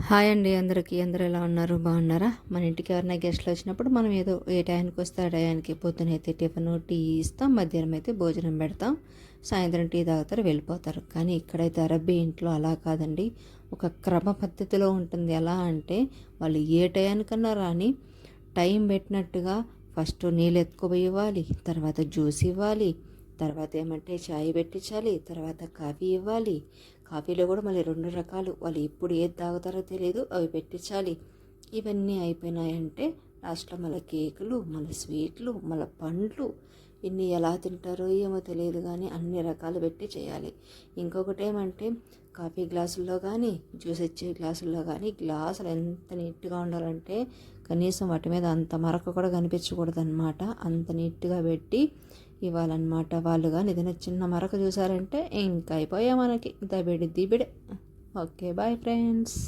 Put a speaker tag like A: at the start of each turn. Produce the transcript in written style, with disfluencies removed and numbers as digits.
A: Hi అండి అందరికీ. అందరూ ఎలా ఉన్నారు? బాగున్నారా? మన ఇంటికి ఎవరైనా గెస్ట్లు వచ్చినప్పుడు మనం ఏదో ఏ టయానికి వస్తే ఆ టయానికి పొద్దునైతే టిఫిన్ టీ ఇస్తాం, మధ్యాహ్నం అయితే భోజనం పెడతాం, సాయంత్రం టీ తాగుతారు, వెళ్ళిపోతారు. కానీ ఇక్కడైతే అరబ్బీ ఇంట్లో అలా కాదండి. ఒక క్రమ పద్ధతిలో ఉంటుంది. ఎలా అంటే వాళ్ళు ఏ టయానికన్నా రాని టైం పెట్టినట్టుగా ఫస్ట్ నీళ్ళు ఎత్తుకుపోయి ఇవ్వాలి, తర్వాత జ్యూస్ ఇవ్వాలి, తర్వాత ఏమంటే చాయ్ పెట్టించాలి, తర్వాత కాఫీ ఇవ్వాలి. కాఫీలో కూడా మళ్ళీ 2 రకాలు, వాళ్ళు ఎప్పుడు ఏది తాగుతారో తెలియదు, అవి పెట్టించాలి. ఇవన్నీ అయిపోయినాయంటే లాస్ట్లో మళ్ళీ కేకులు, మళ్ళీ స్వీట్లు, మళ్ళీ పండ్లు. ఇన్ని ఎలా తింటారో ఏమో తెలియదు కానీ అన్ని రకాలు పెట్టి చేయాలి. ఇంకొకటి ఏమంటే కాఫీ గ్లాసుల్లో కానీ జ్యూస్ ఇచ్చే గ్లాసుల్లో కానీ గ్లాసులు ఎంత నీట్గా ఉండాలంటే కనీసం వాటి మీద అంత మరక కూడా కనిపించకూడదు అనమాట. అంత నీట్గా పెట్టి ఇవ్వాలన్నమాట. వాళ్ళు కానీ ఏదైనా చిన్న మరక చూసారంటే ఇంకా అయిపోయా మనకి దబిడి దిబిడే. Okay, bye friends.